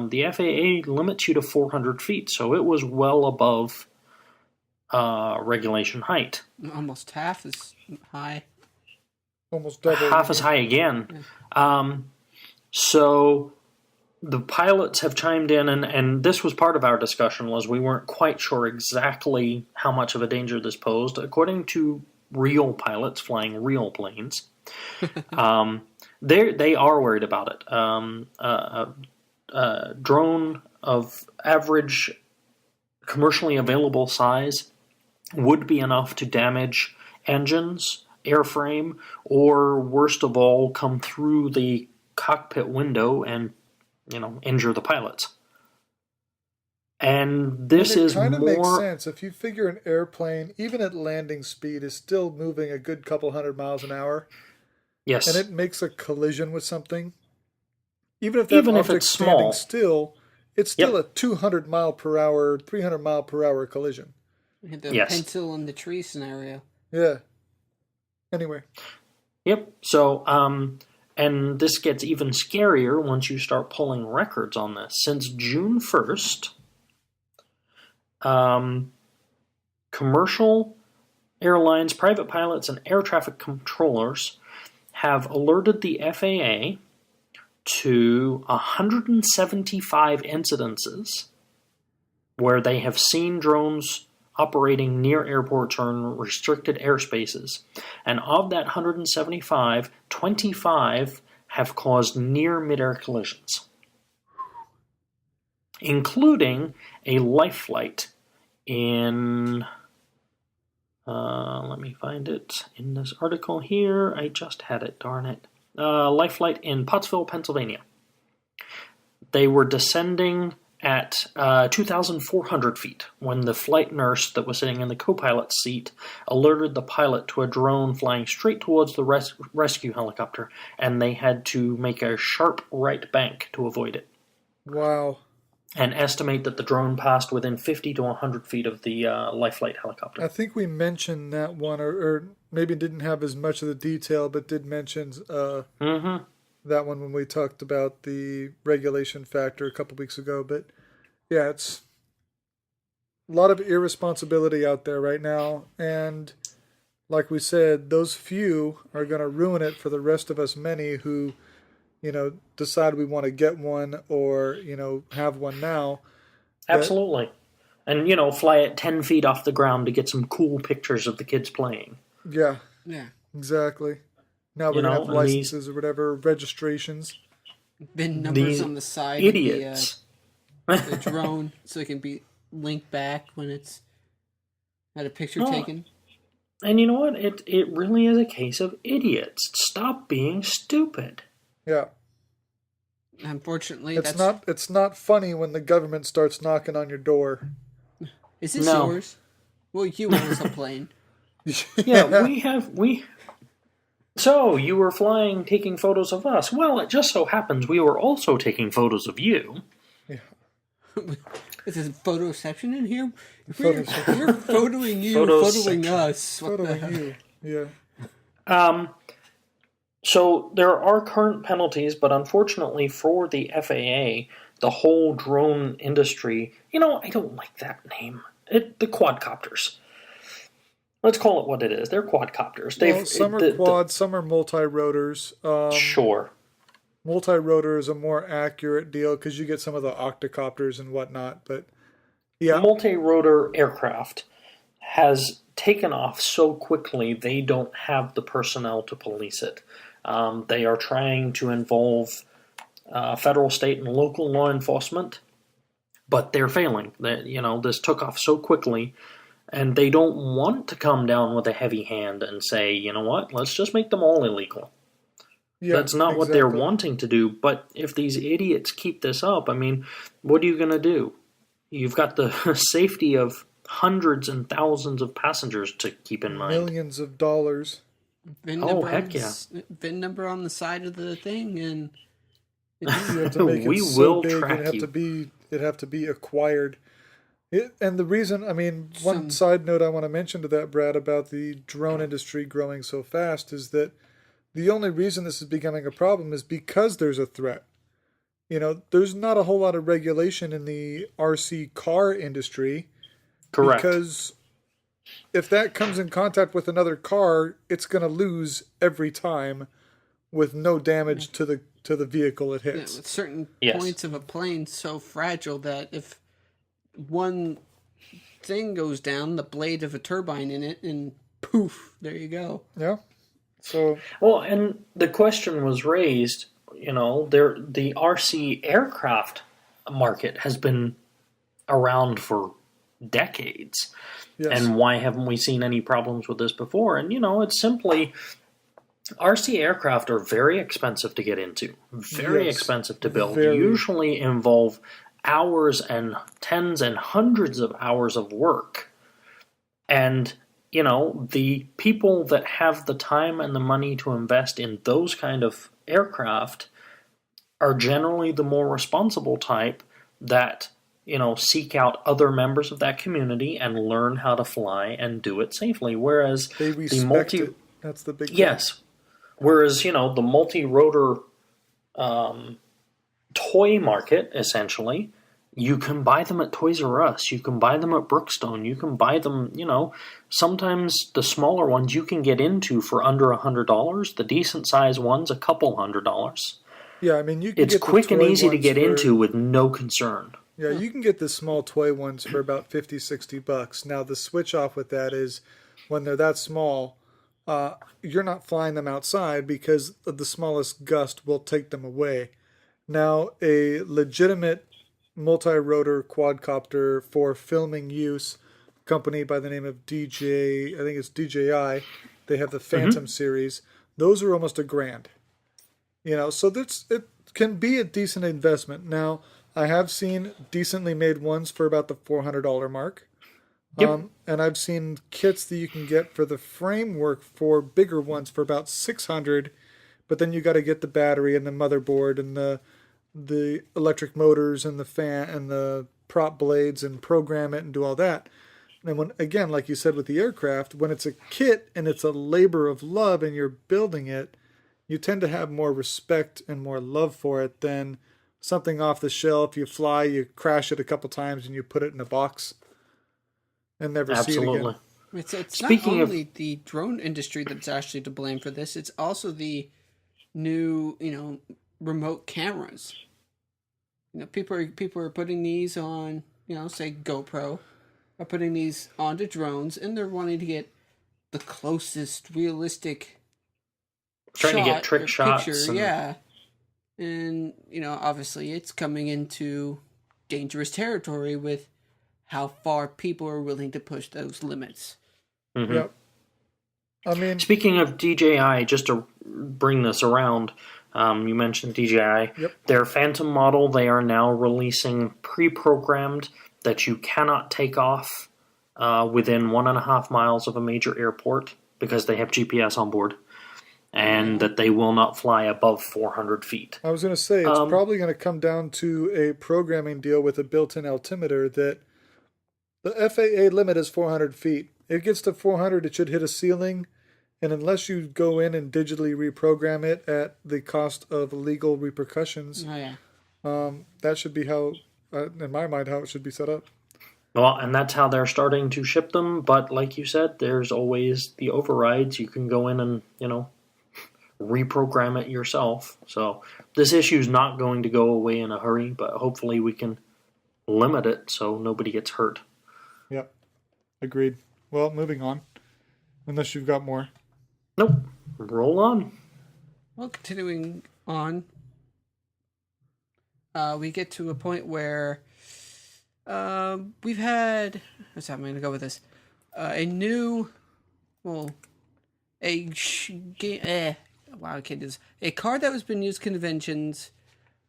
The FAA limits you to 400 feet, so it was well above regulation height. Almost half as high. Almost double. Half as high again. So the pilots have chimed in, and this was part of our discussion, was we weren't quite sure exactly how much of a danger this posed. According to real pilots flying real planes, they are worried about it. A drone of average commercially available size would be enough to damage engines, airframe, or worst of all, come through the cockpit window and, injure the pilots. And this is kind of more... makes sense. If you figure an airplane, even at landing speed, is still moving a good couple hundred miles an hour. Yes. And it makes a collision with something. Even if that object's standing still, it's still a 200 mile per hour, 300 mile per hour collision. The pencil in the tree scenario. Yeah. Anyway. Yep. So, and this gets even scarier once you start pulling records on this. Since June 1st, commercial airlines, private pilots, and air traffic controllers have alerted the FAA to 175 incidences where they have seen drones operating near airports or in restricted airspaces. And of that 175, 25 have caused near midair collisions, including a life flight in... let me find it in this article here. I just had it, darn it. Life flight in Pottsville, Pennsylvania. They were descending at 2,400 feet when the flight nurse that was sitting in the co-pilot's seat alerted the pilot to a drone flying straight towards the rescue helicopter, and they had to make a sharp right bank to avoid it. Wow. And estimate that the drone passed within 50 to 100 feet of the life flight helicopter. I think we mentioned that one, or maybe didn't have as much of the detail, but did mention that one when we talked about the regulation factor a couple weeks ago. But yeah, it's a lot of irresponsibility out there right now. And like we said, those few are going to ruin it for the rest of us many who, decide we want to get one or, have one now. Absolutely. And, fly it 10 feet off the ground to get some cool pictures of the kids playing. Yeah. Yeah. Exactly. Now we're going to have licenses or whatever, registrations. VIN numbers on the side idiots. Of the drone so it can be linked back when it's had a picture taken. And you know what? It really is a case of idiots. Stop being stupid. Yeah. Unfortunately, it's not funny when the government starts knocking on your door. Is this yours? Well, you own a plane. Yeah, So, you were flying, taking photos of us. Well, it just so happens we were also taking photos of you. Yeah. Is there photoception in here? We're photoing you, photoing us. Photoing you, yeah. So there are current penalties, but unfortunately for the FAA, the whole drone industry, I don't like that name. The quadcopters. Let's call it what it is. They're quadcopters. Some are quads, some are multi-rotors. Sure. Multi-rotor is a more accurate deal because you get some of the octocopters and whatnot. But yeah, multi-rotor aircraft has taken off so quickly they don't have the personnel to police it. They are trying to involve federal, state, and local law enforcement, but they're failing. This took off so quickly, and they don't want to come down with a heavy hand and say, you know what, let's just make them all illegal. Yeah, that's not what they're wanting to do. But if these idiots keep this up, I mean, what are you going to do? You've got the safety of hundreds and thousands of passengers to keep in mind. Millions of dollars. Heck yeah. VIN number on the side of the thing, and you have to make it so big, it'd have to be acquired. And the reason, I mean, one side note I want to mention to that, Brad, about the drone industry growing so fast is that the only reason this is becoming a problem is because there's a threat. There's not a whole lot of regulation in the RC car industry. Correct. Because if that comes in contact with another car, it's going to lose every time with no damage to the vehicle it hits. Yeah, with certain points of a plane so fragile that if one thing goes down, the blade of a turbine in it, and poof, there you go. Yeah. So and the question was raised, the RC aircraft market has been around for decades. Yes. And why haven't we seen any problems with this before? And, it's simply RC aircraft are very expensive to get into, very expensive to build, usually involve hours and tens and hundreds of hours of work. And the people that have the time and the money to invest in those kind of aircraft are generally the more responsible type that, seek out other members of that community and learn how to fly and do it safely. Whereas they respect it. That's the big thing. Yes. Whereas, the multi-rotor toy market, essentially, you can buy them at Toys R Us. You can buy them at Brookstone. You can buy them, sometimes the smaller ones you can get into for under $100. The decent size ones, a couple $100. Yeah, I mean, you can it's get quick and easy to get into with no concern. Yeah, you can get the small toy ones for about $50-$60. Now, the switch off with that is when they're that small, you're not flying them outside because the smallest gust will take them away. Now, a legitimate multi-rotor quadcopter for filming use, company by the name of I think it's DJI, they have the Phantom series. Those are almost $1,000. So it can be a decent investment. Now, I have seen decently made ones for about the $400 mark. Yep. And I've seen kits that you can get for the framework for bigger ones for about $600, but then you got to get the battery and the motherboard and the electric motors and the fan and the prop blades and program it and do all that. And when, again, like you said with the aircraft, when it's a kit and it's a labor of love and you're building it, you tend to have more respect and more love for it than something off the shelf. You fly, you crash it a couple times, and you put it in a box and never see it again. It's not only the drone industry that's actually to blame for this. It's also the new, remote cameras. People are putting these on, say GoPro, are putting these onto drones, and they're wanting to get the closest realistic trying to get trick shots. Yeah. And, obviously it's coming into dangerous territory with how far people are willing to push those limits. Mm-hmm. Yep. I mean, speaking of DJI, just to bring this around, you mentioned DJI. Yep. Their Phantom model, they are now releasing pre-programmed that you cannot take off within 1.5 miles of a major airport because they have GPS on board. And that they will not fly above 400 feet. I was going to say, it's probably going to come down to a programming deal with a built-in altimeter that the FAA limit is 400 feet. It gets to 400, it should hit a ceiling, and unless you go in and digitally reprogram it at the cost of legal repercussions, that should be how, in my mind, how it should be set up. Well, and that's how they're starting to ship them, but like you said, there's always the overrides. You can go in and, reprogram it yourself. So this issue is not going to go away in a hurry, but hopefully we can limit it so nobody gets hurt. Yep. Agreed. Well, moving on. Unless you've got more. Nope. Roll on. Well, continuing on, we get to a point where we've had. What's that? I'm going to go with this. A new, well, wow, I can't do this. A card that was been used conventions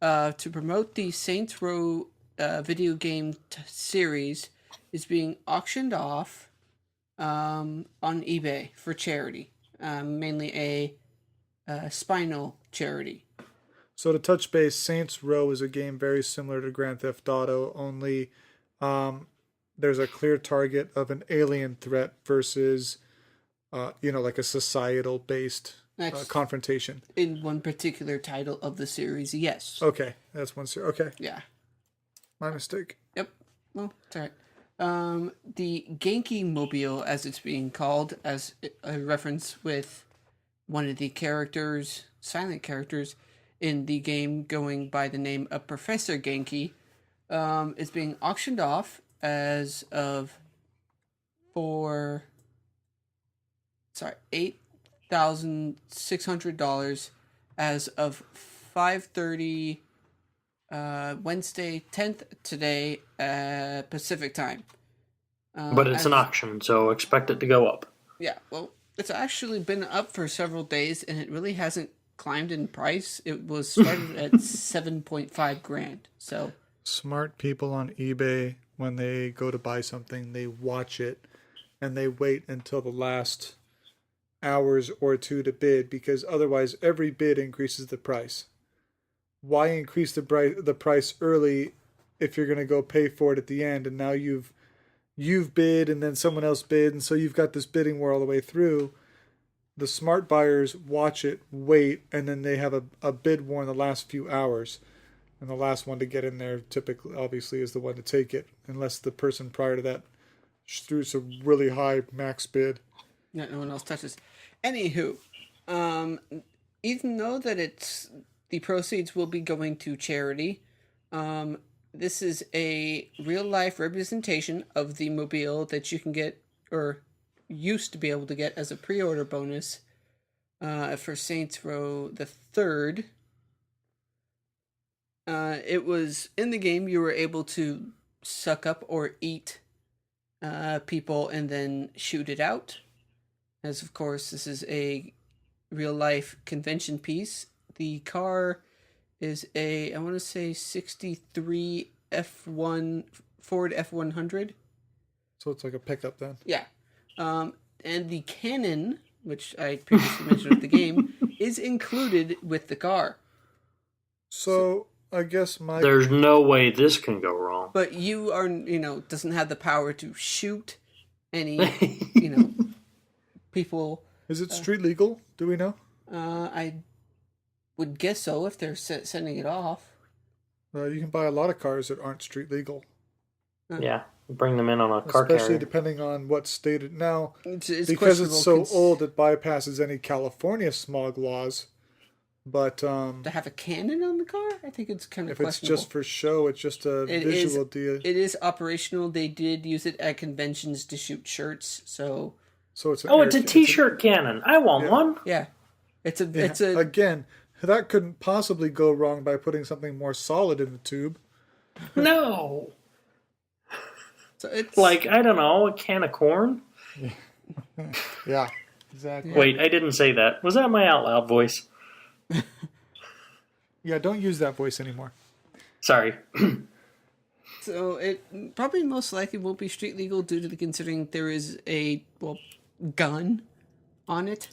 to promote the Saints Row video game series is being auctioned off on eBay for charity, mainly a spinal charity. So to touch base, Saints Row is a game very similar to Grand Theft Auto, only there's a clear target of an alien threat versus, like a societal-based confrontation. In one particular title of the series, yes. Okay, that's one series. Okay. Yeah. My mistake. Yep. Well, it's all right. The genki-mobile, as it's being called, as a reference with one of the characters, silent characters, in the game going by the name of Professor Genki, is being auctioned off as of $8,600 as of 5:30 Wednesday 10th today Pacific time. But it's an auction, so expect it to go up. Yeah, well, it's actually been up for several days, and it really hasn't climbed in price. It was started at 7.5 grand. So smart people on eBay, when they go to buy something, they watch it and they wait until the last hours or two to bid, because otherwise every bid increases the price. Why increase the price early if you're going to go pay for it at the end, and now you've bid and then someone else bid, and so you've got this bidding war all the way through. The smart buyers watch it, wait, and then they have a bid war in the last few hours. And the last one to get in there typically, obviously, is the one to take it, unless the person prior to that threw some really high max bid. Yeah, no one else touches. Anywho, even though that the proceeds will be going to charity, this is a real-life representation of the mobile that you can get, or used to be able to get as a pre-order bonus for Saints Row the Third. It was in the game you were able to suck up or eat people and then shoot it out. As of course this is a real-life convention piece. The car is I want to say 63 F1 Ford F100. So it's like a pickup then. Yeah. And the cannon, which I previously mentioned with the game, is included with the car. So I guess there's no way this can go wrong. But you are, doesn't have the power to shoot any, people. Is it street legal? Do we know? I would guess so if they're sending it off. You can buy a lot of cars that aren't street legal. Yeah, bring them in on a car carrier. Especially depending on what state it... Now, it's because it's so old, it bypasses any California smog laws. But... to have a cannon on the car? I think it's kind of questionable. If it's just for show, it's just a visual deal. It is operational. They did use it at conventions to shoot shirts, so... it's a t-shirt cannon. I want one. Yeah. It's a... Again, that couldn't possibly go wrong by putting something more solid in the tube. No. So it's like, I don't know, a can of corn? Yeah, exactly. Wait, I didn't say that. Was that my out loud voice? Yeah, don't use that voice anymore. Sorry. So it probably most likely won't be street legal due to considering there is a gun on it.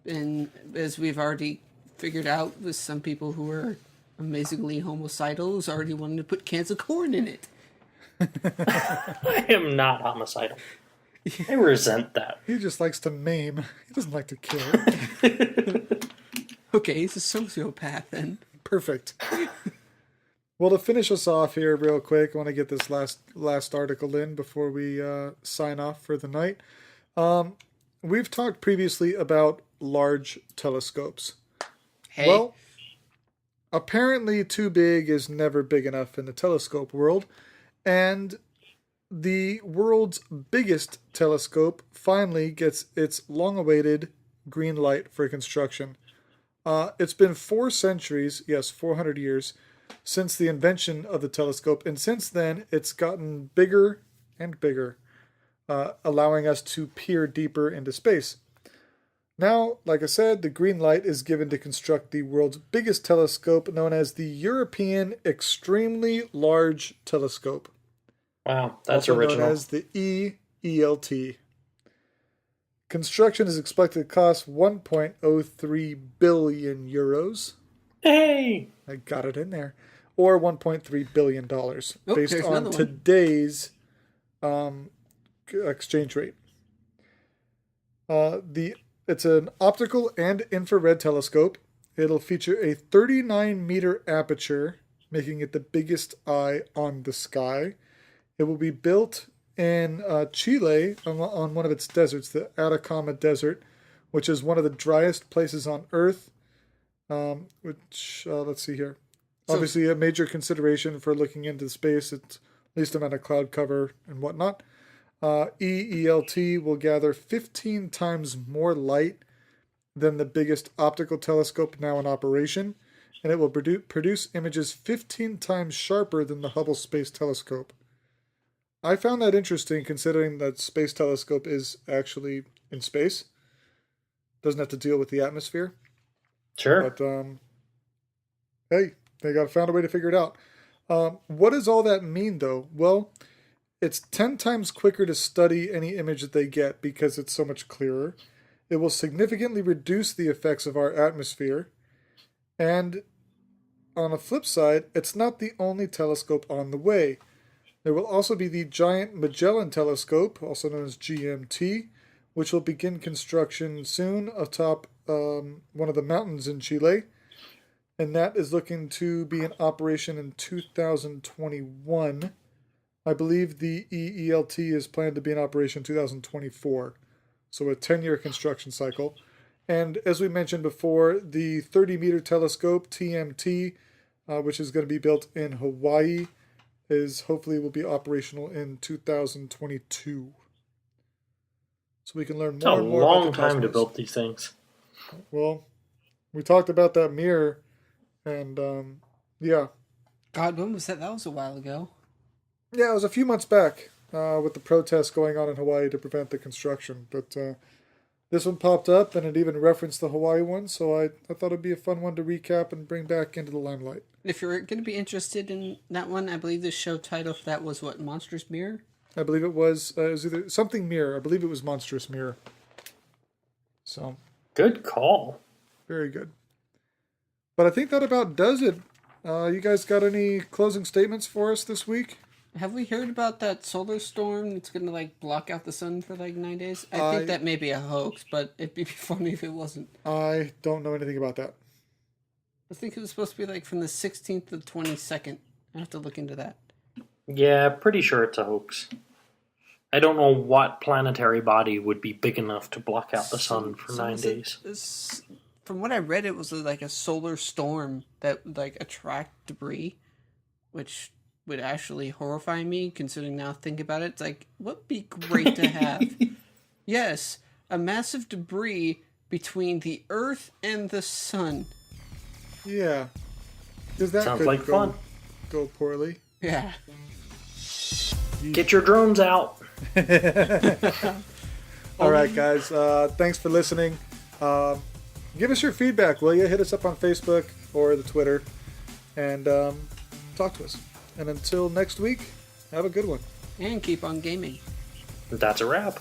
And as we've already figured out with some people who are amazingly homicidal who's already wanting to put cans of corn in it. I am not homicidal. I resent that. He just likes to maim. He doesn't like to kill. Okay, he's a sociopath then. Perfect. Well, to finish us off here real quick, I want to get this last article in before we sign off for the night. We've talked previously about large telescopes. Hey. Well, apparently too big is never big enough in the telescope world, and the world's biggest telescope finally gets its long-awaited green light for construction. It's been 4 centuries, yes, 400 years, since the invention of the telescope, and since then it's gotten bigger and bigger, allowing us to peer deeper into space. Now, like I said, the green light is given to construct the world's biggest telescope, known as the European Extremely Large Telescope. Wow, that's also original. Known as the EELT. Construction is expected to cost 1.03 billion euros. Hey! I got it in there. Or $1.3 billion, based on today's exchange rate. It's an optical and infrared telescope. It'll feature a 39-meter aperture, making it the biggest eye on the sky. It will be built in Chile on one of its deserts, the Atacama Desert, which is one of the driest places on Earth. Let's see here. Obviously, a major consideration for looking into space, it's least amount of cloud cover and whatnot. EELT will gather 15 times more light than the biggest optical telescope now in operation, and it will produce images 15 times sharper than the Hubble Space Telescope. I found that interesting, considering that Space Telescope is actually in space. Doesn't have to deal with the atmosphere. Sure. But, hey, they found a way to figure it out. What does all that mean, though? Well, it's 10 times quicker to study any image that they get because it's so much clearer. It will significantly reduce the effects of our atmosphere. And on the flip side, it's not the only telescope on the way. There will also be the Giant Magellan Telescope, also known as GMT, which will begin construction soon atop one of the mountains in Chile. And that is looking to be in operation in 2021. I believe the EELT is planned to be in operation 2024. So a 10-year construction cycle. And as we mentioned before, the 30-meter telescope, TMT, which is going to be built in Hawaii, hopefully will be operational in 2022. So we can learn more and more about the cosmos. It's a long time to build these things. Well, we talked about that mirror, and yeah. God, when was that? That was a while ago. Yeah, it was a few months back with the protests going on in Hawaii to prevent the construction. But this one popped up, and it even referenced the Hawaii one, so I thought it'd be a fun one to recap and bring back into the limelight. If you're going to be interested in that one, I believe the show title for that was what, Monstrous Mirror? I believe it was either something Mirror. I believe it was Monstrous Mirror. So good call. Very good. But I think that about does it. You guys got any closing statements for us this week? Have we heard about that solar storm that's going to block out the sun for 9 days? I think that may be a hoax, but it'd be funny if it wasn't. I don't know anything about that. I think it was supposed to be from the 16th to the 22nd. I have to look into that. Yeah, pretty sure it's a hoax. I don't know what planetary body would be big enough to block out the sun for 9 days. From what I read, it was a solar storm that would attract debris, which would actually horrify me, considering now think about it. It's what would be great to have? Yes, a massive debris between the Earth and the sun. Yeah. Because that sounds could like fun. Go poorly. Yeah. Get your drones out. All right, guys. Thanks for listening. Give us your feedback, will you? Hit us up on Facebook or the Twitter and talk to us. And until next week, have a good one. And keep on gaming. That's a wrap.